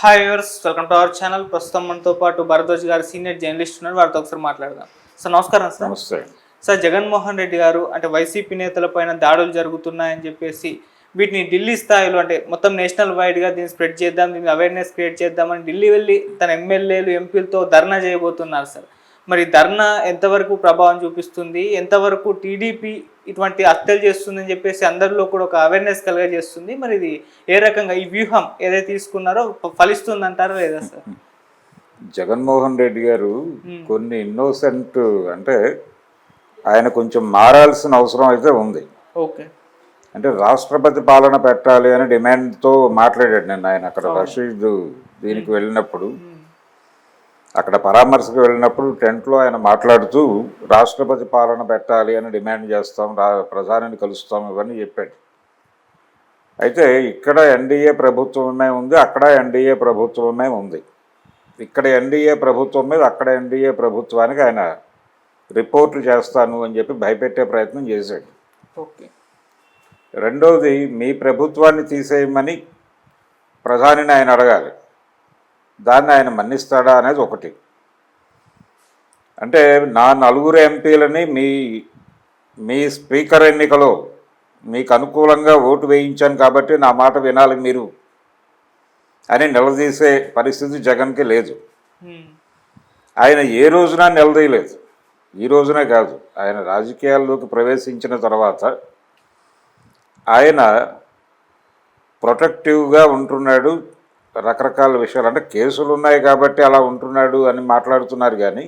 Hi viewers, welcome to our channel. ప్రస్తుతం మనతో పాటు భరద్వాజ్ గారు సీనియర్ జర్నలిస్ట్ ఉన్నారు. వారితో ఒకసారి మాట్లాడదాం. సార్ నమస్కారం. సార్ నమస్తే. సార్ జగన్మోహన్ రెడ్డి గారు అంటే వైసీపీ నేతలపైన దాడులు జరుగుతున్నాయని చెప్పేసి వీటిని ఢిల్లీ స్థాయిలో అంటే మొత్తం నేషనల్ వైడ్గా దీన్ని స్ప్రెడ్ చేద్దాం, దీన్ని అవేర్నెస్ క్రియేట్ చేద్దామని ఢిల్లీ వెళ్ళి తన ఎమ్మెల్యేలు ఎంపీలతో ధర్నా చేయబోతున్నారు. సార్ మరి ధర్నా ఎంతవరకు ప్రభావం చూపిస్తుంది, ఎంతవరకు టీడీపీ ఇటువంటి హత్యలు చేస్తుందని చెప్పేసి అందరిలో కూడా ఒక అవేర్నెస్ కలగజేస్తుంది? మరి ఇది ఏ రకంగా ఈ వ్యూహం ఏదైతే తీసుకున్నారో ఫలిస్తుంది అంటారా లేదా సార్? జగన్మోహన్ రెడ్డి గారు కొన్ని ఇన్నోసెంట్ అంటే ఆయన కొంచెం మారాల్సిన అవసరం అయితే ఉంది. ఓకే, అంటే రాష్ట్రపతి పాలన పెట్టాలి అని డిమాండ్తో మాట్లాడాడు నేను. ఆయన అక్కడ రషీద్ దీనికి వెళ్ళినప్పుడు, అక్కడ పరామర్శకు వెళ్ళినప్పుడు టెంట్లో ఆయన మాట్లాడుతూ రాష్ట్రపతి పాలన పెట్టాలి అని డిమాండ్ చేస్తాం, ప్రధానిని కలుస్తాం, ఇవన్నీ చెప్పాడు. అయితే ఇక్కడ ఎన్డీఏ ప్రభుత్వమే ఉంది, అక్కడ ఎన్డీఏ ప్రభుత్వమే ఉంది. ఇక్కడ ఎన్డీఏ ప్రభుత్వం మీద అక్కడ ఎన్డీఏ ప్రభుత్వానికి ఆయన రిపోర్ట్లు చేస్తాను అని చెప్పి భయపెట్టే ప్రయత్నం చేశాడు. ఓకే. రెండవది, మీ ప్రభుత్వాన్ని తీసేయమని ప్రధానిని ఆయన అడగాలి, దాన్ని ఆయన మన్నిస్తాడా అనేది ఒకటి. అంటే నా 4 ఎంపీలని మీ స్పీకర్ ఎన్నికలో మీకు అనుకూలంగా ఓటు వేయించాను కాబట్టి నా మాట వినాలి మీరు అని నిలదీసే పరిస్థితి జగన్కి లేదు. ఆయన ఏ రోజున నిలదీయలేదు. ఈ రోజునే కాదు, ఆయన రాజకీయాల్లోకి ప్రవేశించిన తర్వాత ఆయన ప్రొటెక్టివ్గా ఉంటున్నాడు. రకరకాల విషయాలు అంటే కేసులు ఉన్నాయి కాబట్టి అలా ఉంటున్నాడు అని మాట్లాడుతున్నారు, కానీ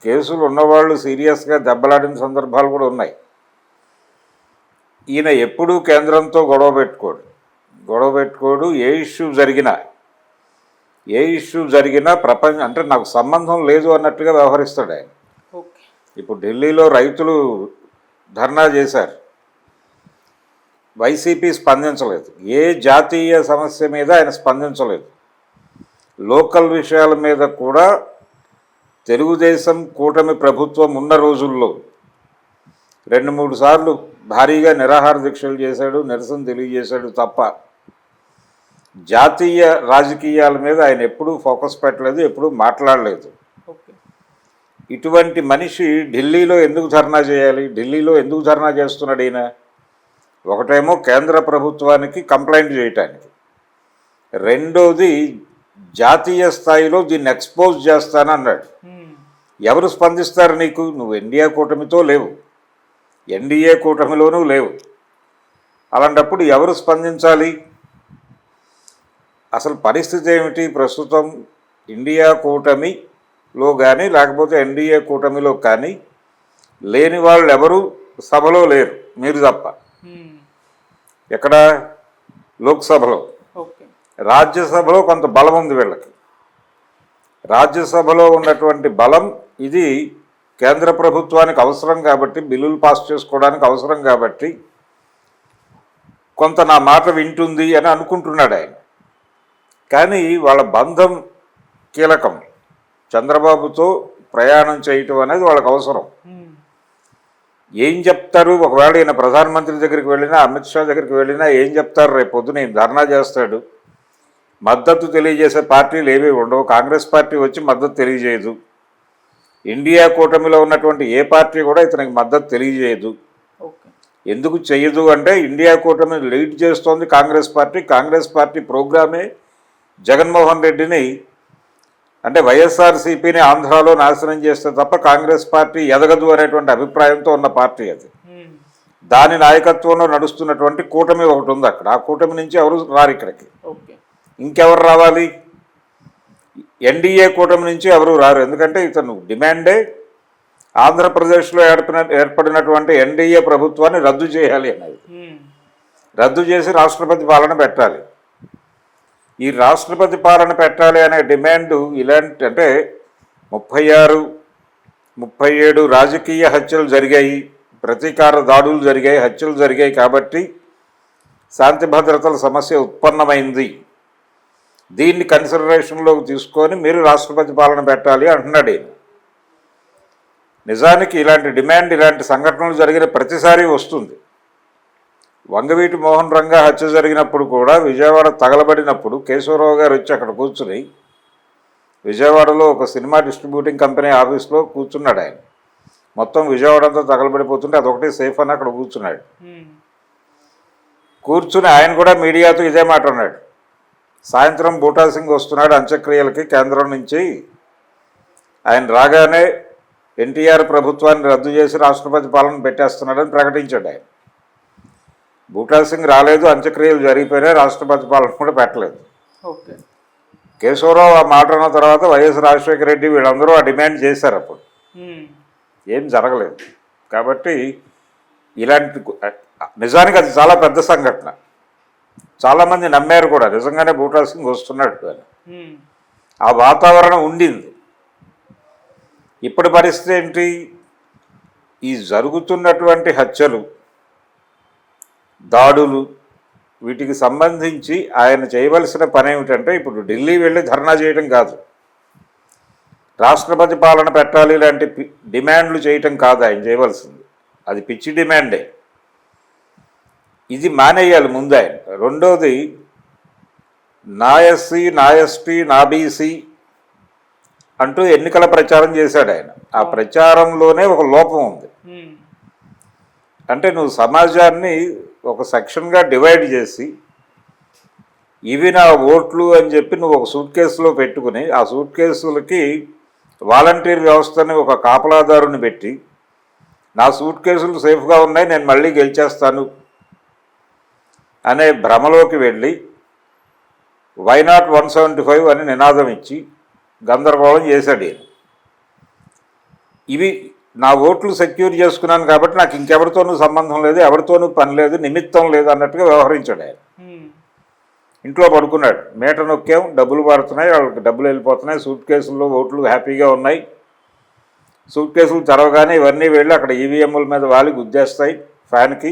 కేసులు ఉన్నవాళ్ళు సీరియస్గా దెబ్బలాడిన సందర్భాలు కూడా ఉన్నాయి. ఈయన ఎప్పుడూ కేంద్రంతో గొడవ పెట్టుకోడు. ఏ ఇష్యూ జరిగినా ప్రపంచం అంటే నాకు సంబంధం లేదు అన్నట్టుగా వ్యవహరిస్తాడు ఆయన. ఇప్పుడు ఢిల్లీలో రైతులు ధర్నా చేశారు, వైసీపీ స్పందించలేదు. ఏ జాతీయ సమస్య మీద ఆయన స్పందించలేదు. లోకల్ విషయాల మీద కూడా తెలుగుదేశం కూటమి ప్రభుత్వం ఉన్న రోజుల్లో 2-3 సార్లు భారీగా నిరాహార దీక్షలు చేశాడు, నిరసన తెలియజేశాడు తప్ప జాతీయ రాజకీయాల మీద ఆయన ఎప్పుడూ ఫోకస్ పెట్టలేదు, ఎప్పుడూ మాట్లాడలేదు. ఇటువంటి మనిషి ఢిల్లీలో ఎందుకు ధర్నా చేయాలి? ఢిల్లీలో ఎందుకు ధర్నా చేస్తున్నాడు ఈయన? ఒకటేమో కేంద్ర ప్రభుత్వానికి కంప్లైంట్ చేయటానికి, రెండోది జాతీయ స్థాయిలో దీన్ని ఎక్స్పోజ్ చేస్తానన్నాడు. ఎవరు స్పందిస్తారు నీకు? నువ్వు ఎన్డీఏ కూటమితో లేవు, ఎన్డీఏ కూటమిలోనూ లేవు. అలాంటప్పుడు ఎవరు స్పందించాలి? అసలు పరిస్థితి ఏమిటి ప్రస్తుతం? ఇండియా కూటమిలో కానీ లేకపోతే ఎన్డీఏ కూటమిలో కానీ లేని వాళ్ళు ఎవరు సభలో లేరు, మీరు తప్ప. ఎక్కడ? లోక్సభలో. రాజ్యసభలో కొంత బలం ఉంది వీళ్ళకి. రాజ్యసభలో ఉన్నటువంటి బలం ఇది కేంద్ర ప్రభుత్వానికి అవసరం కాబట్టి, బిల్లులు పాస్ చేసుకోవడానికి అవసరం కాబట్టి కొంత నా మాట వింటుంది అని అనుకుంటున్నాడు ఆయన. కానీ వాళ్ళ బంధం కీలకం. చంద్రబాబుతో ప్రయాణం చేయటం అనేది వాళ్ళకి అవసరం. ఏం చెప్తారు? ఒకవేళ ఈయన ప్రధానమంత్రి దగ్గరికి వెళ్ళినా, అమిత్ షా దగ్గరికి వెళ్ళినా ఏం చెప్తారు? రేపు పొద్దున ఈయన ధర్నా చేస్తాడు, మద్దతు తెలియజేసే పార్టీలు ఏవి ఉండవు. కాంగ్రెస్ పార్టీ వచ్చి మద్దతు తెలియజేయదు. ఇండియా కూటమిలో ఉన్నటువంటి ఏ పార్టీ కూడా ఇతనికి మద్దతు తెలియజేయదు. ఎందుకు చెయ్యదు అంటే ఇండియా కూటమి లీడ్ చేస్తోంది కాంగ్రెస్ పార్టీ. కాంగ్రెస్ పార్టీ ప్రోగ్రామే జగన్మోహన్ రెడ్డిని అంటే వైఎస్ఆర్సీపీని ఆంధ్రాలో నాశనం చేస్తే తప్ప కాంగ్రెస్ పార్టీ ఎదగదు అనేటువంటి అభిప్రాయంతో ఉన్న పార్టీ అది. దాని నాయకత్వంలో నడుస్తున్నటువంటి కూటమి ఒకటి ఉంది అక్కడ. ఆ కూటమి నుంచి ఎవరు రారు ఇక్కడికి. ఇంకెవరు రావాలి? ఎన్డీఏ కూటమి నుంచి ఎవరు రారు. ఎందుకంటే ఇతను డిమాండే ఆంధ్రప్రదేశ్లో ఏర్పడినటువంటి ఎన్డీఏ ప్రభుత్వాన్ని రద్దు చేయాలి అనేది. రద్దు చేసి రాష్ట్రపతి పాలన పెట్టాలి. ఈ రాష్ట్రపతి పాలన పెట్టాలి అనే డిమాండ్ ఇలాంటి అంటే 36, 37 రాజకీయ హత్యలు జరిగాయి, ప్రతీకార దాడులు జరిగాయి, హత్యలు జరిగాయి కాబట్టి శాంతి భద్రతల సమస్య ఉత్పన్నమైంది. దీన్ని కన్సిడరేషన్లోకి తీసుకొని మీరు రాష్ట్రపతి పాలన పెట్టాలి అంటున్నాడు. నిజానికి ఇలాంటి డిమాండ్, ఇలాంటి సంఘటనలు జరిగిన ప్రతిసారి వస్తుంది. వంగవీటి మోహన్ రంగా హత్య జరిగినప్పుడు కూడా విజయవాడ తగలబడినప్పుడు కేశవరావు గారు వచ్చి అక్కడ కూర్చుని విజయవాడలో ఒక సినిమా డిస్ట్రిబ్యూటింగ్ కంపెనీ ఆఫీస్లో కూర్చున్నాడు ఆయన. మొత్తం విజయవాడ అంతా తగలబడిపోతుంటే అదొకటి సేఫ్ అని అక్కడ కూర్చున్నాడు. కూర్చుని ఆయన కూడా మీడియాతో ఇదే మాట అన్నాడు. సాయంత్రం బూటా సింగ్ వస్తున్నాడు అంత్యక్రియలకి కేంద్రం నుంచి, ఆయన రాగానే ఎన్టీఆర్ ప్రభుత్వాన్ని రద్దు చేసి రాష్ట్రపతి పాలన పెట్టేస్తున్నాడని ప్రకటించాడు ఆయన. బూటా సింగ్ రాలేదు, అంత్యక్రియలు జరిగిపోయినాయి, రాష్ట్రపతి పాలన కూడా పెట్టలేదు. ఓకే. కేశవరావు ఆ మాట అన్న తర్వాత వైఎస్ రాజశేఖర రెడ్డి వీళ్ళందరూ ఆ డిమాండ్ చేశారు. అప్పుడు ఏం జరగలేదు. కాబట్టి ఇలాంటి నిజానికి అది చాలా పెద్ద సంఘటన. చాలామంది నమ్మారు కూడా నిజంగానే బూటా సింగ్ వస్తున్నాడు అని. ఆ వాతావరణం ఉండింది. ఇప్పటి పరిస్థితి ఏంటి? ఈ జరుగుతున్నటువంటి హత్యలు, దాడులు, వీటికి సంబంధించి ఆయన చేయవలసిన పని ఏమిటంటే ఇప్పుడు ఢిల్లీ వెళ్ళి ధర్నా చేయడం కాదు, రాష్ట్రపతి పాలన పెట్టాలి ఇలాంటి డిమాండ్లు చేయటం కాదు ఆయన చేయవలసింది. అది పిచ్చి డిమాండే. ఇది మానేయాలి ముందు ఆయన. రెండోది, నా ఎస్సీ, నా ఎస్టీ, నా బీసీ అంటూ ఎన్నికల ప్రచారం చేశాడు ఆయన. ఆ ప్రచారంలోనే ఒక లోపం ఉంది. అంటే నువ్వు సమాజాన్ని ఒక సెక్షన్గా డివైడ్ చేసి ఇవి నా ఓట్లు అని చెప్పి నువ్వు ఒక సూట్ కేసులో పెట్టుకుని ఆ సూట్ కేసులకి వాలంటీర్ వ్యవస్థని ఒక కాపలాదారుని పెట్టి నా సూట్ కేసులు సేఫ్గా ఉన్నాయి నేను మళ్ళీ గెలిచేస్తాను అనే భ్రమలోకి వెళ్ళి వై నాట్ 175 అని నినాదం ఇచ్చి గందరగోళం చేశాడు ఈయన. ఇవి నా ఓట్లు సెక్యూర్ చేసుకున్నాను కాబట్టి నాకు ఇంకెవరితోనూ సంబంధం లేదు, ఎవరితోనూ పని లేదు, నిమిత్తం లేదు అన్నట్టుగా వ్యవహరించాడు ఆయన. ఇంట్లో పడుకున్నాడు, మేట నొక్కాం, డబ్బులు పడుతున్నాయి, వాళ్ళకి డబ్బులు వెళ్ళిపోతున్నాయి, సూట్ కేసుల్లో ఓట్లు హ్యాపీగా ఉన్నాయి. సూట్ కేసులు తెరవగానే ఇవన్నీ వెళ్ళి అక్కడ ఈవీఎంల మీద వాలి గుద్దేస్తాయి ఫ్యాన్కి,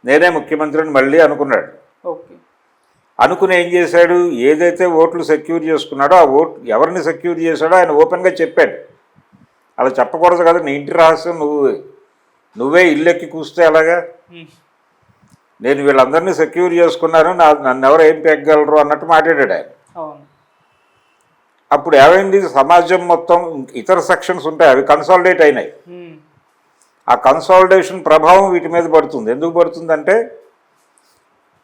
నేనే ముఖ్యమంత్రిని మళ్ళీ అనుకున్నాడు. ఓకే. అనుకుని ఏం చేశాడు? ఏదైతే ఓట్లు సెక్యూర్ చేసుకున్నాడో ఆ ఓట్ ఎవరిని సెక్యూర్ చేశాడో ఆయన ఓపెన్గా చెప్పాడు. అలా చెప్పకూడదు కదా, నీ ఇంటి రహస్యం నువ్వే ఇల్లెక్కి కూస్తే ఎలాగా? నేను వీళ్ళందరినీ సెక్యూర్ చేసుకున్నాను, నన్ను ఎవరు ఏం పెగ్గలరు అన్నట్టు మాట్లాడాడు ఆయన. అప్పుడు ఏమైంది? సమాజం మొత్తం ఇతర సెక్షన్స్ ఉంటాయి, అవి కన్సాలిడేట్ అయినాయి. ఆ కన్సాలిడేషన్ ప్రభావం వీటి మీద పడుతుంది. ఎందుకు పడుతుందంటే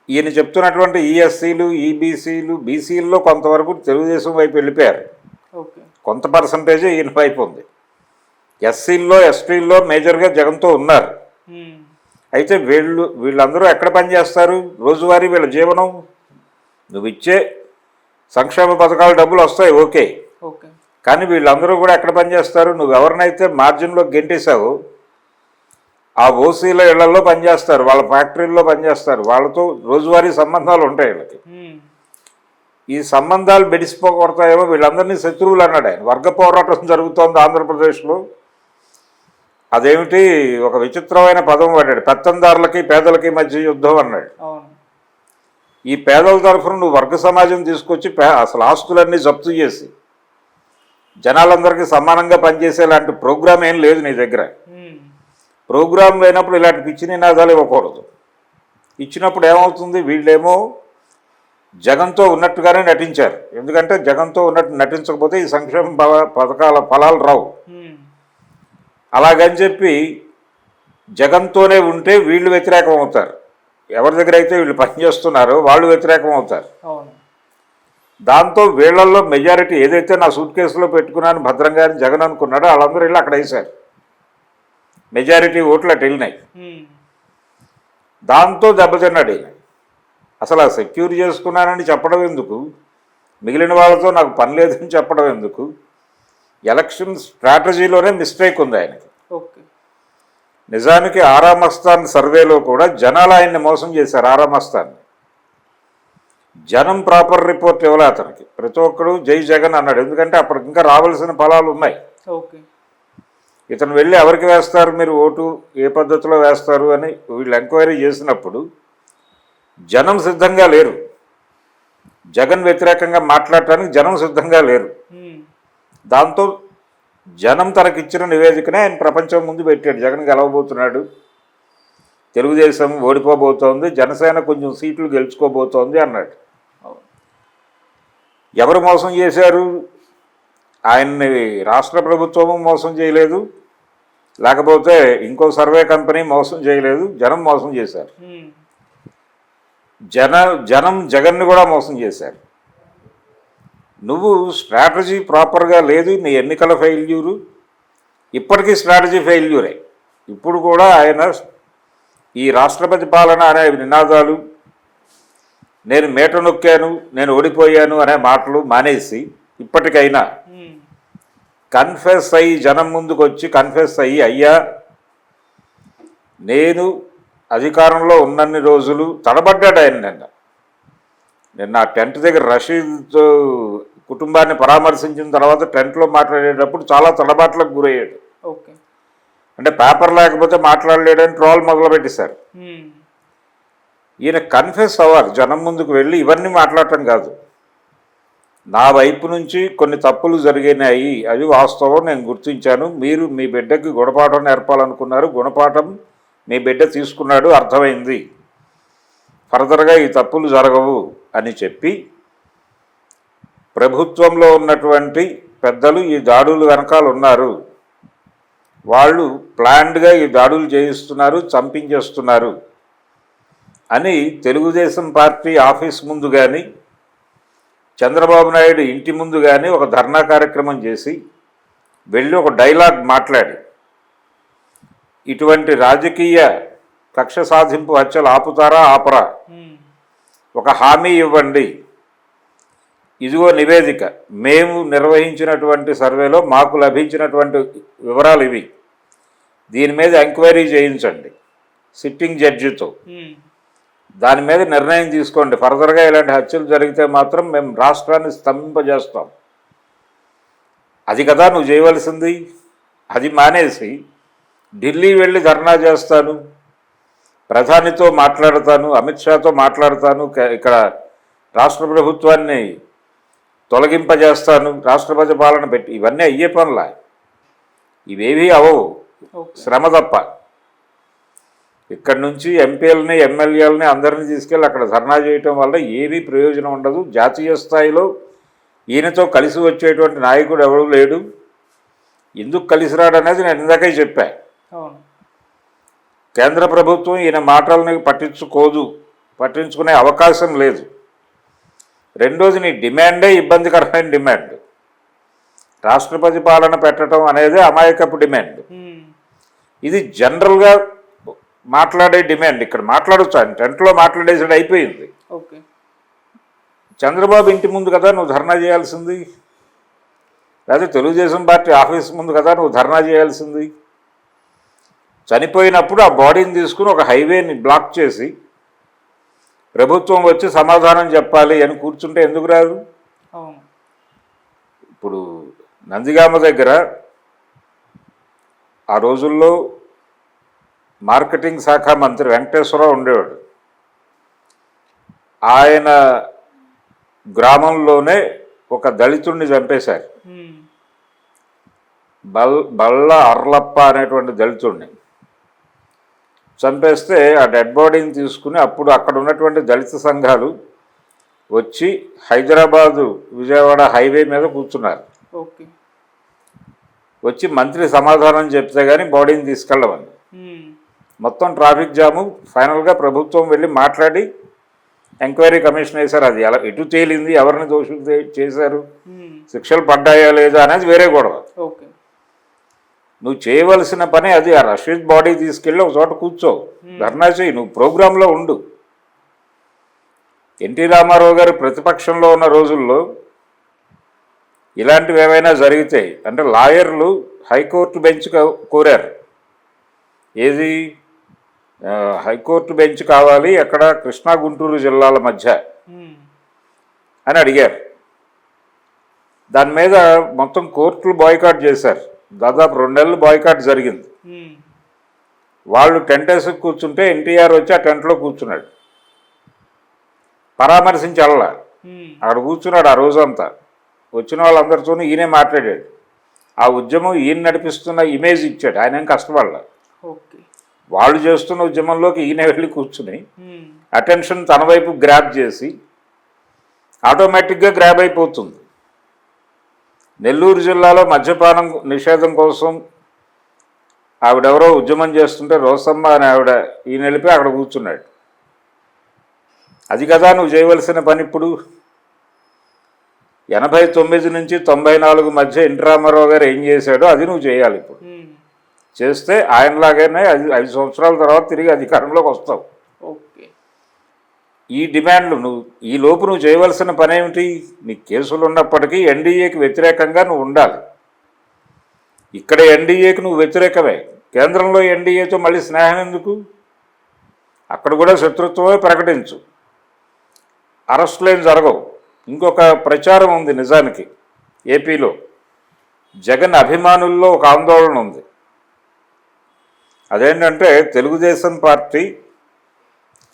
ఈయన చెప్తున్నటువంటి ఈఎస్సీలు, ఈబీసీలు, బీసీల్లో కొంతవరకు తెలుగుదేశం వైపు వెళ్ళిపోయారు, కొంత పర్సంటేజే ఈయన వైపు ఉంది. ఎస్సీల్లో, ఎస్టీల్లో మేజర్గా జగన్తో ఉన్నారు. అయితే వీళ్ళందరూ ఎక్కడ పనిచేస్తారు? రోజువారీ వీళ్ళ జీవనం, నువ్వు ఇచ్చే సంక్షేమ పథకాల డబ్బులు వస్తాయి, ఓకే, కానీ వీళ్ళందరూ కూడా ఎక్కడ పనిచేస్తారు? నువ్వు ఎవరినైతే మార్జిన్లో గెంటేసావో ఆ ఓసీల ఇళ్లలో పనిచేస్తారు, వాళ్ళ ఫ్యాక్టరీల్లో పనిచేస్తారు, వాళ్ళతో రోజువారీ సంబంధాలు ఉంటాయి వీళ్ళకి. ఈ సంబంధాలు బెడిసిపోకూడతాయేమో, వీళ్ళందరినీ శత్రువులు అన్నాడు ఆయన. వర్గ పోరాటం జరుగుతోంది ఆంధ్రప్రదేశ్లో. అదేమిటి, ఒక విచిత్రమైన పదం వాడాడు, పెత్తందారులకి పేదలకి మధ్య యుద్ధం అన్నాడు. ఈ పేదల తరఫున నువ్వు వర్గ సమాజం తీసుకొచ్చి అసలు ఆస్తులన్నీ జప్తు చేసి జనాలందరికీ సమానంగా పనిచేసేలాంటి ప్రోగ్రామ్ ఏం లేదు నీ దగ్గర. ప్రోగ్రాం లేనప్పుడు ఇలాంటి పిచ్చి నినాదాలు ఇవ్వకూడదు. ఇచ్చినప్పుడు ఏమవుతుంది? వీళ్ళేమో జగన్తో ఉన్నట్టుగానే నటించారు. ఎందుకంటే జగన్తో ఉన్నట్టు నటించకపోతే ఈ సంక్షేమ పథకాల ఫలాలు రావు. అలాగని చెప్పి జగన్తోనే ఉంటే వీళ్ళు వ్యతిరేకం అవుతారు. ఎవరి దగ్గర అయితే వీళ్ళు పనిచేస్తున్నారో వాళ్ళు వ్యతిరేకం అవుతారు. దాంతో వీళ్ళల్లో మెజారిటీ ఏదైతే నా సూట్ కేసులో పెట్టుకున్నాను భద్రంగా అని జగన్ అనుకున్నాడో వాళ్ళందరూ వెళ్ళి అక్కడ వేశారు. మెజారిటీ ఓట్లు అటు వెళ్ళినాయి. దాంతో దెబ్బతిన్నాడు ఈయన. అసలు ఆ సెక్యూర్ చేసుకున్నానని చెప్పడం ఎందుకు, మిగిలిన వాళ్ళతో నాకు పని లేదని చెప్పడం ఎందుకు? ఎలక్షన్ స్ట్రాటజీలోనే మిస్టేక్ ఉంది ఆయనకి. నిజానికి ఆరామస్థాన్ సర్వేలో కూడా జనాలు ఆయన్ని మోసం చేశారు. ఆరామస్థాన్ని జనం ప్రాపర్ రిపోర్ట్ ఇవ్వలే అతనికి. ప్రతి ఒక్కడు జై జగన్ అన్నాడు. ఎందుకంటే అప్పటికి ఇంకా రావాల్సిన ఫలాలు ఉన్నాయి. ఇతను వెళ్ళి ఎవరికి వేస్తారు మీరు ఓటు, ఏ పద్ధతిలో వేస్తారు అని వీళ్ళు ఎంక్వైరీ చేసినప్పుడు జనం సిద్ధంగా లేరు. జగన్ వ్యతిరేకంగా మాట్లాడటానికి జనం సిద్ధంగా లేరు. దాంతో జనం తనకిచ్చిన నివేదికనే ఆయన ప్రపంచం ముందు పెట్టాడు. జగన్ గెలవబోతున్నాడు, తెలుగుదేశం ఓడిపోబోతోంది, జనసేన కొంచెం సీట్లు గెలుచుకోబోతోంది అన్నాడు. ఎవరు మోసం చేశారు? ఆయన్ని రాష్ట్ర ప్రభుత్వము మోసం చేయలేదు, లేకపోతే ఇంకో సర్వే కంపెనీ మోసం చేయలేదు, జనం మోసం చేశారు. జనం జగన్ని కూడా మోసం చేశారు. నువ్వు స్ట్రాటజీ ప్రాపర్గా లేదు, నీ ఎన్నికల ఫెయిల్యూరు, ఇప్పటికీ స్ట్రాటజీ ఫెయిల్యూరే. ఇప్పుడు కూడా ఆయన ఈ రాష్ట్రపతి పాలన అనే నినాదాలు, నేను మేట నొక్కాను, నేను ఓడిపోయాను అనే మాటలు మానేసి ఇప్పటికైనా కన్ఫెస్ అయ్యి, జనం ముందుకు వచ్చి కన్ఫెస్ అయ్యి, అయ్యా నేను అధికారంలో ఉన్నన్ని రోజులు తడబడ్డాడు ఆయన. నిన్న ఆ టెంట్ దగ్గర రషీద్ కుటుంబాన్ని పరామర్శించిన తర్వాత టెంట్లో మాట్లాడేటప్పుడు చాలా తడబాట్లకు గురయ్యాడు. అంటే పేపర్ లేకపోతే మాట్లాడలేడని ట్రోల్ మొదలుపెట్టేశారు. ఈయన కన్ఫెస్ అవ్వాలి, జనం ముందుకు వెళ్ళి ఇవన్నీ మాట్లాడటం కాదు, నా వైపు నుంచి కొన్ని తప్పులు జరిగినాయి, అది వాస్తవం, నేను గుర్తించాను, మీరు మీ బిడ్డకి గుణపాఠం నేర్పాలనుకున్నారు, గుణపాఠం మీ బిడ్డ తీసుకున్నాడు, అర్థమైంది, ఫర్దర్గా ఈ తప్పులు జరగవు అని చెప్పి ప్రభుత్వంలో ఉన్నటువంటి పెద్దలు ఈ దాడులు వెనకాల ఉన్నారు, వాళ్ళు ప్లాన్డ్గా ఈ దాడులు చేయిస్తున్నారు, చంపించేస్తున్నారు అని తెలుగుదేశం పార్టీ ఆఫీస్ ముందు కానీ చంద్రబాబు నాయుడు ఇంటి ముందు కానీ ఒక ధర్నా కార్యక్రమం చేసి వెళ్ళి ఒక డైలాగ్ మాట్లాడి ఇటువంటి రాజకీయ కక్ష సాధింపు హత్యలు ఆపుతారా ఆపరా, ఒక హామీ ఇవ్వండి, ఇదిగో నివేదిక, మేము నిర్వహించినటువంటి సర్వేలో మాకు లభించినటువంటి వివరాలు ఇవి, దీని మీద ఎంక్వైరీ చేయించండి సిట్టింగ్ జడ్జితో, దాని మీద నిర్ణయం తీసుకోండి, ఫర్దర్గా ఇలాంటి హత్యలు జరిగితే మాత్రం మేము రాష్ట్రాన్ని స్తంభింపజేస్తాం. అది కదా నువ్వు చేయవలసింది. అది మానేసి ఢిల్లీ వెళ్ళి ధర్నా చేస్తాను, ప్రధానితో మాట్లాడతాను, అమిత్ షాతో మాట్లాడతాను, ఇక్కడ రాష్ట్ర ప్రభుత్వాన్ని తొలగింపజేస్తాను, రాష్ట్రపతి పాలన పెట్టి, ఇవన్నీ అయ్యే పనులా, ఇవేవీ అవవు, శ్రమ తప్ప. ఇక్కడి నుంచి ఎంపీలని ఎమ్మెల్యేలని అందరినీ తీసుకెళ్ళి అక్కడ ధర్నా చేయటం వల్ల ఏమీ ప్రయోజనం ఉండదు. జాతీయ స్థాయిలో ఈయనతో కలిసి వచ్చేటువంటి నాయకుడు ఎవడూ లేడు. ఎందుకు కలిసి రాడనేది నేను ఇందాకే చెప్పా. కేంద్ర ప్రభుత్వం ఈయన మాటలని పట్టించుకునే అవకాశం లేదు. రెండోది, నీ డిమాండే ఇబ్బందికరమైన డిమాండ్. రాష్ట్రపతి పాలన పెట్టడం అనేది అమాయకపు డిమాండ్. ఇది జనరల్గా మాట్లాడే డిమాండ్. ఇక్కడ మాట్లాడచ్చు, ఆయన టెంట్లో మాట్లాడేసాడు, అయిపోయింది. చంద్రబాబు ఇంటి ముందు కదా నువ్వు ధర్నా చేయాల్సింది, లేదా తెలుగుదేశం పార్టీ ఆఫీస్ ముందు కదా నువ్వు ధర్నా చేయాల్సింది. చనిపోయినప్పుడు ఆ బాడీని తీసుకుని ఒక హైవేని బ్లాక్ చేసి ప్రభుత్వం వచ్చి సమాధానం చెప్పాలి అని కూర్చుంటే ఎందుకు రాదు? ఇప్పుడు నందిగామ దగ్గర ఆ రోజుల్లో మార్కెటింగ్ శాఖ మంత్రి వెంకటేశ్వరరావు ఉండేవాడు. ఆయన గ్రామంలోనే ఒక దళితుడిని చంపేశారు, బల్ల అర్లప్ప అనేటువంటి దళితుడిని చంపేస్తే ఆ డెడ్ బాడీని తీసుకుని అప్పుడు అక్కడ ఉన్నటువంటి దళిత సంఘాలు వచ్చి హైదరాబాదు విజయవాడ హైవే మీద కూర్చున్నారు. వచ్చి మంత్రి సమాధానం చెప్తే కానీ బాడీని తీసుకెళ్ళమని. మొత్తం ట్రాఫిక్ జాము. ఫైనల్గా ప్రభుత్వం వెళ్ళి మాట్లాడి ఎంక్వైరీ కమిషన్ వేశారు. అది ఎలా ఎటు తేలింది, ఎవరిని దోషులు చేశారు, శిక్షలు పడ్డాయా లేదా అనేది వేరే గొడవ. నువ్వు చేయవలసిన పని అది. ఆ రషీద్ బాడీ తీసుకెళ్ళి ఒక చోట కూర్చో, ధర్నా చేయి, నువ్వు ప్రోగ్రాంలో ఉండు. ఎన్టీ రామారావు గారు ప్రతిపక్షంలో ఉన్న రోజుల్లో ఇలాంటివి ఏమైనా జరిగితే అంటే లాయర్లు హైకోర్టు బెంచ్ కోరారు. ఏది హైకోర్టు బెంచ్ కావాలి ఎక్కడ, కృష్ణా గుంటూరు జిల్లాల మధ్య అని అడిగారు. దాని మీద మొత్తం కోర్టులు బాయ్కాట్ చేశారు. దాదాపు 2 నెలలు బాయ్కాట్ జరిగింది. వాళ్ళు టెంట్ వేసి కూర్చుంటే ఎన్టీఆర్ వచ్చి ఆ టెంట్లో కూర్చున్నాడు, పరామర్శించి వెళ్ళా, అక్కడ కూర్చున్నాడు ఆ రోజంతా. వచ్చిన వాళ్ళందరితోనూ ఈయనే మాట్లాడాడు. ఆ ఉద్యమం ఈయన నడిపిస్తున్న ఇమేజ్ ఇచ్చాడు. ఆయన ఏం కష్టపడలా. వాళ్ళు చేస్తున్న ఉద్యమంలోకి ఈయన వెళ్ళి కూర్చుని ఉమ్, అటెన్షన్ తన వైపు గ్రాబ్ చేసి ఆటోమేటిక్గా గ్రాబ్ అయిపోతుంది. నెల్లూరు జిల్లాలో మద్యపానం నిషేధం కోసం ఆవిడెవరో ఉద్యమం చేస్తుంటే రోసమ్మ అని ఆవిడ ఈయన వెళ్ళిపోయి అక్కడ కూర్చున్నాడు. అది కదా నువ్వు చేయవలసిన పని. ఇప్పుడు 89 నుంచి 94 మధ్య ఎన్టీ రామారావు గారు ఏం చేశాడో అది నువ్వు చేయాలి. ఇప్పుడు ఉమ్, చేస్తే ఆయనలాగానే 5 సంవత్సరాల తర్వాత తిరిగి అధికారంలోకి వస్తావు. ఓకే. ఈ డిమాండ్లు నువ్వు ఈ లోపు నువ్వు చేయవలసిన పని ఏమిటి? నీ కేసులు ఉన్నప్పటికీ ఎన్డీఏకి వ్యతిరేకంగా నువ్వు ఉండాలి. ఇక్కడ ఎన్డీఏకి నువ్వు వ్యతిరేకమే, కేంద్రంలో ఎన్డీఏతో మళ్ళీ స్నేహం ఎందుకు? అక్కడ కూడా శత్రుత్వమే ప్రకటించు. అరెస్టులు ఏం జరగవు. ఇంకొక ప్రచారం ఉంది నిజానికి ఏపీలో, జగన్ అభిమానుల్లో ఒక ఆందోళన ఉంది. అదేంటంటే తెలుగుదేశం పార్టీ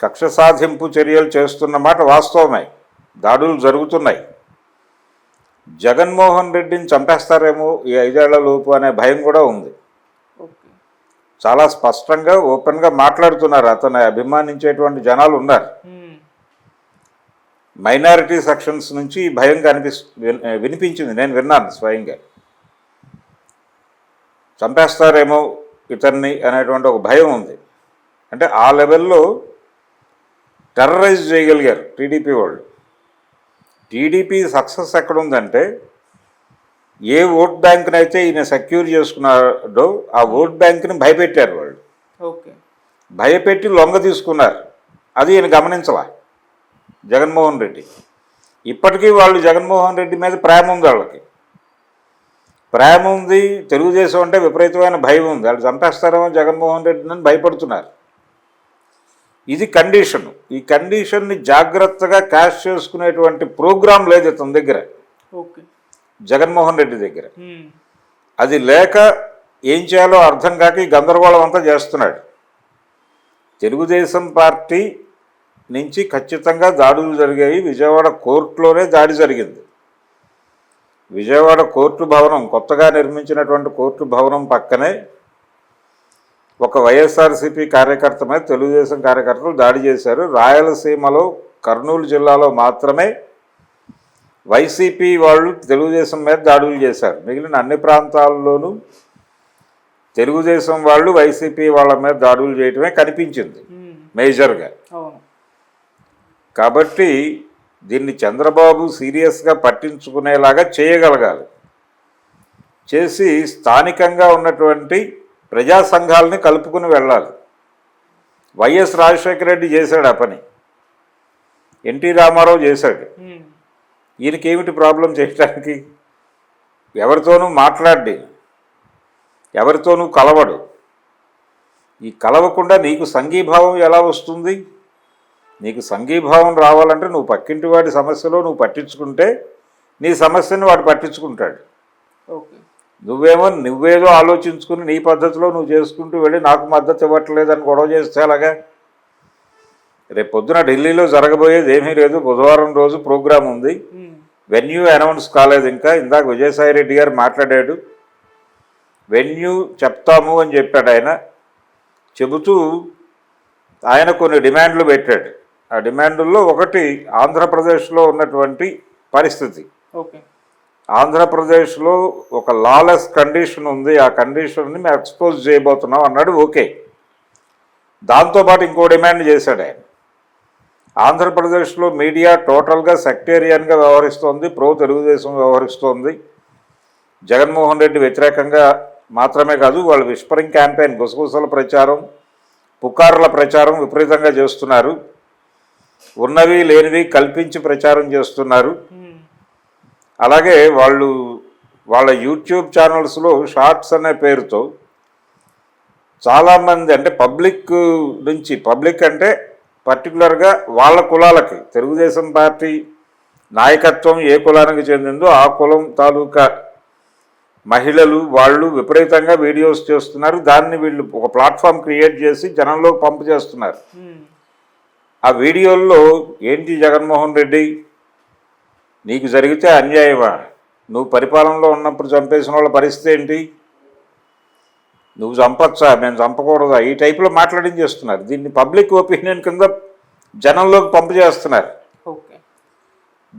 కక్ష సాధింపు చర్యలు చేస్తున్న మాట వాస్తవమే, దాడులు జరుగుతున్నాయి. జగన్మోహన్ రెడ్డిని చంపేస్తారేమో ఈ 5 ఏళ్ల లోపు అనే భయం కూడా ఉంది. ఓకే. చాలా స్పష్టంగా ఓపెన్గా మాట్లాడుతున్నారు. అతను అభిమానించేటువంటి జనాలు ఉన్నారు. ఉమ్, మైనారిటీ సెక్షన్స్ నుంచి ఈ భయం వినిపించింది. నేను విన్నాను స్వయంగా. చంపేస్తారేమో ఇతన్ని అనేటువంటి ఒక భయం ఉంది. అంటే ఆ లెవెల్లో టెర్రరైజ్ చేయగలిగారు టీడీపీ వాళ్ళు. టీడీపీ సక్సెస్ ఎక్కడుందంటే, ఏ ఓట్ బ్యాంక్ని అయితే ఈయన సెక్యూర్ చేసుకున్నాడో ఆ ఓట్ బ్యాంక్ని భయపెట్టారు వాళ్ళు. ఓకే. భయపెట్టి లొంగ తీసుకున్నారు. అది ఈయన గమనించలా జగన్మోహన్ రెడ్డి. ఇప్పటికీ వాళ్ళు జగన్మోహన్ రెడ్డి మీద ప్రేమ ఉంది, వాళ్ళకి ప్రేమ ఉంది. తెలుగుదేశం అంటే విపరీతమైన భయం ఉంది. వాళ్ళు చంపేస్తారేమో జగన్మోహన్ రెడ్డిని భయపడుతున్నారు. ఇది కండిషన్. ఈ కండిషన్ని జాగ్రత్తగా క్యాష్ చేసుకునేటువంటి ప్రోగ్రాం లేదు ఇతని దగ్గర, ఓకే, జగన్మోహన్ రెడ్డి దగ్గర. ఉమ్, అది లేక ఏం చేయాలో అర్థం కాక ఈ గందరగోళం అంతా చేస్తున్నాడు. తెలుగుదేశం పార్టీ నుంచి ఖచ్చితంగా దాడులు జరిగాయి. విజయవాడ కోర్టులోనే దాడి జరిగింది. విజయవాడ కోర్టు భవనం, కొత్తగా నిర్మించినటువంటి కోర్టు భవనం పక్కనే ఒక వైఎస్ఆర్సీపీ కార్యకర్త మీద తెలుగుదేశం కార్యకర్తలు దాడి చేశారు. రాయలసీమలో కర్నూలు జిల్లాలో మాత్రమే వైసీపీ వాళ్ళు తెలుగుదేశం మీద దాడులు చేశారు. మిగిలిన అన్ని ప్రాంతాల్లోనూ తెలుగుదేశం వాళ్ళు వైసీపీ వాళ్ళ మీద దాడులు చేయటమే కనిపించింది మేజర్గా. అవును. కాబట్టి దీన్ని చంద్రబాబు సీరియస్గా పట్టించుకునేలాగా చేయగలగాలి. చేసి స్థానికంగా ఉన్నటువంటి ప్రజా సంఘాలని కలుపుకుని వెళ్ళాలి. వైఎస్ రాజశేఖర రెడ్డి చేశాడు ఆ పని, ఎన్టీ రామారావు చేశాడు. ఈయనకేమిటి ప్రాబ్లం చేయడానికి? ఎవరితోనూ మాట్లాడి, ఎవరితోనూ కలవడు. ఈ కలవకుండా నీకు సంఘీభావం ఎలా వస్తుంది? నీకు సంఘీభావం రావాలంటే నువ్వు పక్కింటి వాడి సమస్యలో నువ్వు పట్టించుకుంటే నీ సమస్యను వాడు పట్టించుకుంటాడు. ఓకే. నువ్వేదో ఆలోచించుకుని నీ పద్ధతిలో నువ్వు చేసుకుంటూ వెళ్ళి నాకు మద్దతు ఇవ్వట్లేదని గొడవ చేస్తే అలాగా? రేపు పొద్దున ఢిల్లీలో జరగబోయేది ఏమీ లేదు. బుధవారం రోజు ప్రోగ్రాం ఉంది. వెన్యూ అనౌన్స్ కాలేదు ఇంకా. ఇందాక విజయసాయి రెడ్డి గారు మాట్లాడాడు, వెన్యూ చెప్తాము అని చెప్పాడు ఆయన. చెబుతూ ఆయన కొన్ని డిమాండ్లు పెట్టాడు. ఆ డిమాండ్ల్లో ఒకటి ఆంధ్రప్రదేశ్లో ఉన్నటువంటి పరిస్థితి. ఓకే. ఆంధ్రప్రదేశ్లో ఒక లాలెస్ కండిషన్ ఉంది, ఆ కండిషన్ని మేము ఎక్స్పోజ్ చేయబోతున్నాం అన్నాడు. ఓకే. దాంతోపాటు ఇంకో డిమాండ్ చేశాడు ఆయన. ఆంధ్రప్రదేశ్లో మీడియా టోటల్గా సెక్టేరియన్గా వ్యవహరిస్తోంది, ప్రో తెలుగుదేశం వ్యవహరిస్తోంది. జగన్మోహన్ రెడ్డి వ్యతిరేకంగా మాత్రమే కాదు, వాళ్ళు విస్పరింగ్ క్యాంపెయిన్, గుసగుసల ప్రచారం, పుకార్ల ప్రచారం విపరీతంగా చేస్తున్నారు. ఉన్నవి లేనివి కల్పించి ప్రచారం చేస్తున్నారు. అలాగే వాళ్ళ యూట్యూబ్ ఛానల్స్లో షార్ట్స్ అనే పేరుతో చాలామంది, అంటే పబ్లిక్ అంటే పర్టికులర్గా వాళ్ళ కులాలకి, తెలుగుదేశం పార్టీ నాయకత్వం ఏ కులానికి చెందిందో ఆ కులం తాలూకా మహిళలు వాళ్ళు విపరీతంగా వీడియోస్ చేస్తున్నారు. దాన్ని వీళ్ళు ఒక ప్లాట్ఫామ్ క్రియేట్ చేసి జనంలోకి పంపు చేస్తున్నారు. ఆ వీడియోల్లో ఏంటి జగన్మోహన్ రెడ్డి, నీకు జరిగితే అన్యాయమా? నువ్వు పరిపాలనలో ఉన్నప్పుడు చంపేసిన వాళ్ళ పరిస్థితి ఏంటి? నువ్వు చంపచ్చా, మేము చంపకూడదా, ఈ టైప్లో మాట్లాడించేస్తున్నారు. దీన్ని పబ్లిక్ ఒపీనియన్ కింద జనంలోకి పంపు చేస్తున్నారు. ఓకే.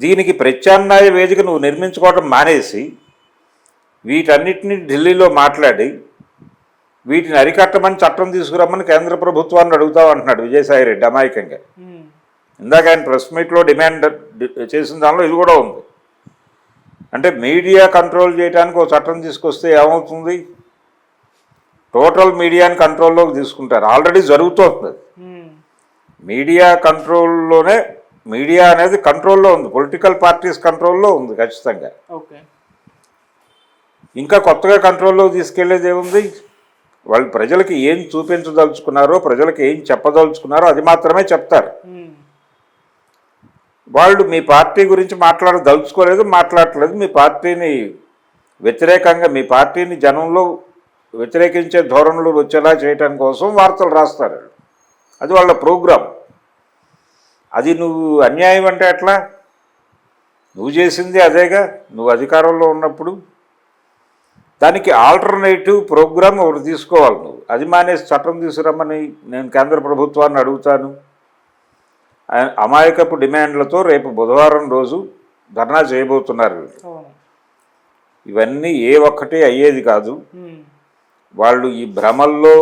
దీనికి ప్రత్యామ్నాయ వేదిక నువ్వు నిర్మించుకోవడం మానేసి వీటన్నిటిని ఢిల్లీలో మాట్లాడి వీటిని అరికట్టమని చట్టం తీసుకురమ్మని కేంద్ర ప్రభుత్వాన్ని అడుగుతావు అంటున్నాడు విజయసాయి రెడ్డి అమాయకంగా. ఇందాక ఆయన ప్రెస్ మీట్లో డిమాండ్ చేసిన దానిలో ఇది కూడా ఉంది. అంటే మీడియా కంట్రోల్ చేయడానికి ఒక చట్టం తీసుకొస్తే ఏమవుతుంది, టోటల్ మీడియాని కంట్రోల్లోకి తీసుకుంటారు. ఆల్రెడీ జరుగుతోంది. మీడియా కంట్రోల్లోనే, మీడియా అనేది కంట్రోల్లో ఉంది, పొలిటికల్ పార్టీస్ కంట్రోల్లో ఉంది ఖచ్చితంగా. ఓకే. ఇంకా కొత్తగా కంట్రోల్లో తీసుకెళ్లేది ఏముంది, వాళ్ళు ప్రజలకి ఏం చూపించదలుచుకున్నారో, ప్రజలకు ఏం చెప్పదలుచుకున్నారో అది మాత్రమే చెప్తారు. వాళ్ళు మీ పార్టీ గురించి మాట్లాడదలుచుకోలేదు, మాట్లాడట్లేదు. మీ పార్టీని వ్యతిరేకంగా, మీ పార్టీని జనంలో వ్యతిరేకించే ధోరణులు వచ్చేలా చేయటం కోసం వార్తలు రాస్తారు. అది వాళ్ళ ప్రోగ్రాం. అది నువ్వు అన్యాయం అంటే ఎట్లా? నువ్వు చేసింది అదేగా నువ్వు అధికారంలో ఉన్నప్పుడు. దానికి ఆల్టర్నేటివ్ ప్రోగ్రామ్ ఒకటి తీసుకోవాలి నువ్వు. అది మానేసి చట్టం తీసుకురమ్మని నేను కేంద్ర ప్రభుత్వాన్ని అడుగుతాను అమాయకపు డిమాండ్లతో రేపు బుధవారం రోజు ధర్నా చేయబోతున్నారు. ఇవన్నీ ఏ ఒక్కటి అయ్యేది కాదు. వాళ్ళు ఈ భ్రమల్లో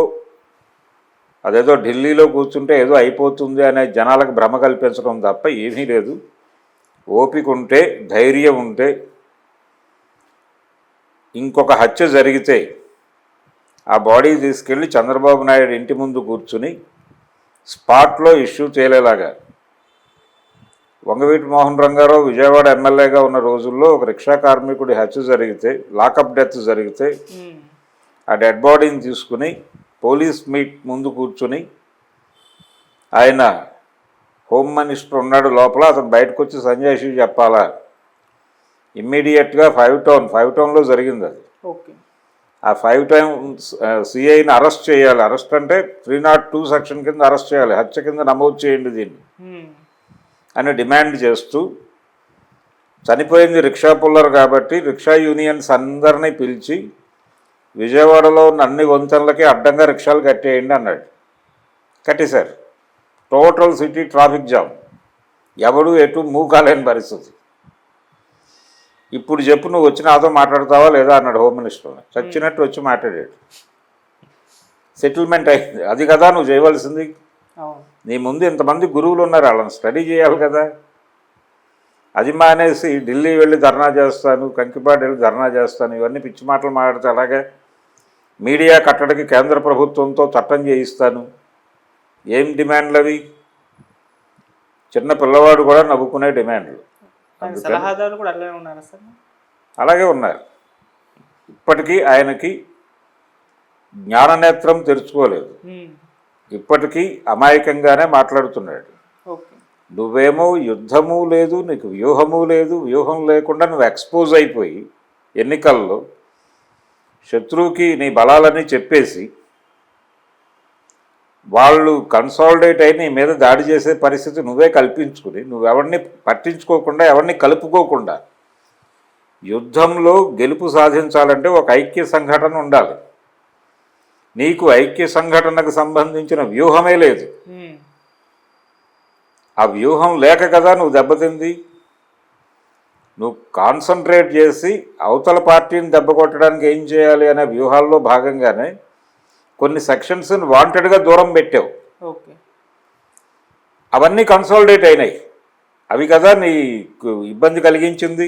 అదేదో ఢిల్లీలో కూర్చుంటే ఏదో అయిపోతుంది అనే జనాలకు భ్రమ కల్పించడం తప్ప ఏమీ లేదు. ఓపిక ఉంటే, ధైర్యం ఉంటే, ఇంకొక హత్య జరిగితే ఆ బాడీ తీసుకెళ్ళి చంద్రబాబు నాయుడు ఇంటి ముందు కూర్చుని స్పాట్లో ఇష్యూ చేయలేలాగా. వంగవీటి మోహన్ రంగారావు విజయవాడ ఎమ్మెల్యేగా ఉన్న రోజుల్లో ఒక రిక్షా కార్మికుడి హత్య జరిగితే, లాకప్ డెత్ జరిగితే ఆ డెడ్ బాడీని తీసుకుని పోలీస్ మీట్ ముందు కూర్చుని ఆయన హోమ్ మినిస్టర్ ఉన్నాడు లోపల, అతను బయటకు వచ్చి సంజయ్ చెప్పాలా. ఇమ్మీడియట్గా 5 టౌన్లో జరిగింది అది. ఆ 5 టౌన్ సిఐని అరెస్ట్ చేయాలి. అరెస్ట్ అంటే 302 సెక్షన్ కింద అరెస్ట్ చేయాలి, హత్య కింద నమోదు చేయండి దీన్ని అని డిమాండ్ చేస్తూ, చనిపోయింది రిక్షా పుల్లర్ కాబట్టి రిక్షా యూనియన్స్ అందరినీ పిలిచి విజయవాడలో ఉన్న అన్ని వంతెనలకి అడ్డంగా రిక్షాలు కట్టేయండి అన్నాడు. కట్టేశారు. టోటల్ సిటీ ట్రాఫిక్ జామ్, ఎవడు ఎటు మూవ్ కాలేని పరిస్థితి. ఇప్పుడు చెప్పు, నువ్వు వచ్చి నాతో మాట్లాడతావా లేదా అన్నాడు హోమ్ మినిస్టర్. చచ్చినట్టు వచ్చి మాట్లాడాడు. సెటిల్మెంట్ అయింది. అది కదా నువ్వు చేయవలసింది. నీ ముందు ఇంతమంది గురువులు ఉన్నారు, వాళ్ళని స్టడీ చేయాలి కదా. అది మానేసి ఢిల్లీ వెళ్ళి ధర్నా చేస్తాను, కంకిపాడు వెళ్ళి ధర్నా చేస్తాను, ఇవన్నీ పిచ్చి మాటలు మాట్లాడితే అలాగే. మీడియా కట్టడికి కేంద్ర ప్రభుత్వంతో చట్టం చేయిస్తాను. ఏం డిమాండ్లు అవి? చిన్న పిల్లవాడు కూడా నవ్వుకునే డిమాండ్లు. సలహాదారులు కూడా అలాగే ఉన్నారా సార్? అలాగే ఉన్నారు. ఇప్పటికీ ఆయనకి జ్ఞాననేత్రం తెరుచుకోలేదు. ఇప్పటికీ అమాయకంగానే మాట్లాడుతున్నాడు. నువ్వేమో యుద్ధము లేదు, నీకు వ్యూహము లేదు. వ్యూహం లేకుండా నువ్వు ఎక్స్పోజ్ అయిపోయి ఎన్నికల్లో శత్రువుకి నీ బలాలని చెప్పేసి వాళ్ళు కన్సాలిడేట్ అయి నీ మీద దాడి చేసే పరిస్థితి నువ్వే కల్పించుకుని, నువ్వెవరిని పట్టించుకోకుండా, ఎవరిని కలుపుకోకుండా యుద్ధంలో గెలుపు సాధించాలంటే ఒక ఐక్య సంఘటన ఉండాలి. నీకు ఐక్య సంఘటనకు సంబంధించిన వ్యూహమే లేదు. ఆ వ్యూహం లేక కదా నువ్వు దెబ్బతింది. నువ్వు కాన్సన్ట్రేట్ చేసి అవతల పార్టీని దెబ్బ కొట్టడానికి ఏం చేయాలి అనే వ్యూహాల్లో భాగంగానే కొన్ని సెక్షన్స్ని వాంటెడ్గా దూరం పెట్టావు. అవన్నీ కన్సాలిడేట్ అయినాయి. అవి కదా నీకు ఇబ్బంది కలిగించింది.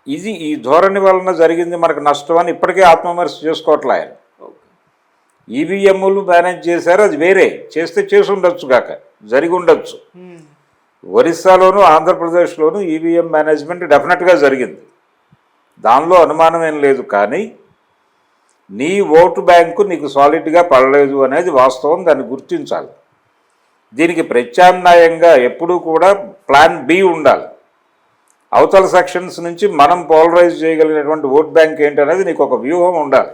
ఇది ఈ ధోరణి వలన జరిగింది మనకు నష్టం అని ఇప్పటికే ఆత్మవిమర్శ చేసుకోవట్లే ఆయన. ఈవీఎంలు మేనేజ్ చేశారు, అది వేరే. చేస్తే చేసి ఉండొచ్చు కాక, జరిగి ఉండొచ్చు. ఒరిస్సాలోను ఆంధ్రప్రదేశ్లోను ఈవీఎం మేనేజ్మెంట్ డెఫినెట్గా జరిగింది, దానిలో అనుమానం ఏం లేదు. కానీ నీ ఓటు బ్యాంకు నీకు సాలిడ్గా పడలేదు అనేది వాస్తవం, దాన్ని గుర్తించాలి. దీనికి ప్రత్యామ్నాయంగా ఎప్పుడూ కూడా ప్లాన్ బి ఉండాలి. అవతల సెక్షన్స్ నుంచి మనం పోలరైజ్ చేయగలిగినటువంటి ఓట్ బ్యాంక్ ఏంటనేది నీకు ఒక వ్యూహం ఉండాలి,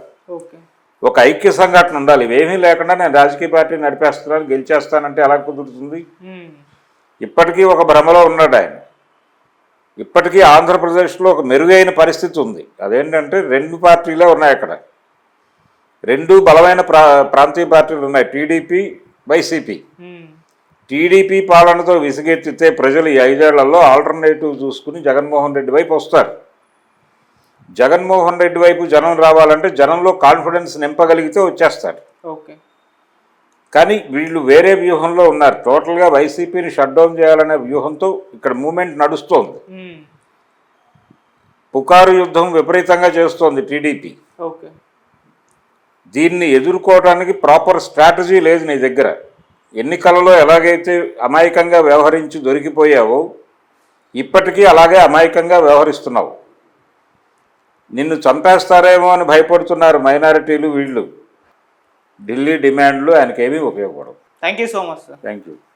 ఒక ఐక్య సంఘటన ఉండాలి. ఇవేమీ లేకుండా నేను రాజకీయ పార్టీ నడిపేస్తున్నాను, గెలిచేస్తానంటే ఎలా కుదురుతుంది? ఇప్పటికీ ఒక భ్రమలో ఉన్నాడు ఆయన. ఇప్పటికీ ఆంధ్రప్రదేశ్లో ఒక మెరుగైన పరిస్థితి ఉంది. అదేంటంటే 2 పార్టీలే ఉన్నాయి అక్కడ. రెండు బలమైన ప్రాంతీయ పార్టీలు ఉన్నాయి, టీడీపీ, వైసీపీ. టీడీపీ పాలనతో విసిగెత్తితే ప్రజలు ఈ 5 ఏళ్లలో ఆల్టర్నేటివ్ చూసుకుని జగన్మోహన్ రెడ్డి వైపు వస్తారు. జగన్మోహన్ రెడ్డి వైపు జనం రావాలంటే జనంలో కాన్ఫిడెన్స్ నింపగలిగితే వచ్చేస్తారు. ఓకే. కానీ వీళ్ళు వేరే వ్యూహంలో ఉన్నారు. టోటల్గా వైసీపీని షట్ డౌన్ చేయాలనే వ్యూహంతో ఇక్కడ మూమెంట్ నడుస్తోంది. పుకారు యుద్ధం విపరీతంగా చేస్తోంది టీడీపీ. ఓకే. దీన్ని ఎదుర్కోవడానికి ప్రాపర్ స్ట్రాటజీ లేదు నీ దగ్గర. ఎన్నికలలో ఎలాగైతే అమాయకంగా వ్యవహరించి దొరికిపోయావో ఇప్పటికీ అలాగే అమాయకంగా వ్యవహరిస్తున్నావు. నిన్ను చంపేస్తారేమో అని భయపడుతున్నారు మైనారిటీలు. వీళ్ళు ఢిల్లీ డిమాండ్లు ఆయనకేమీ ఉపయోగపడవు. Thank you so much sir. Thank you.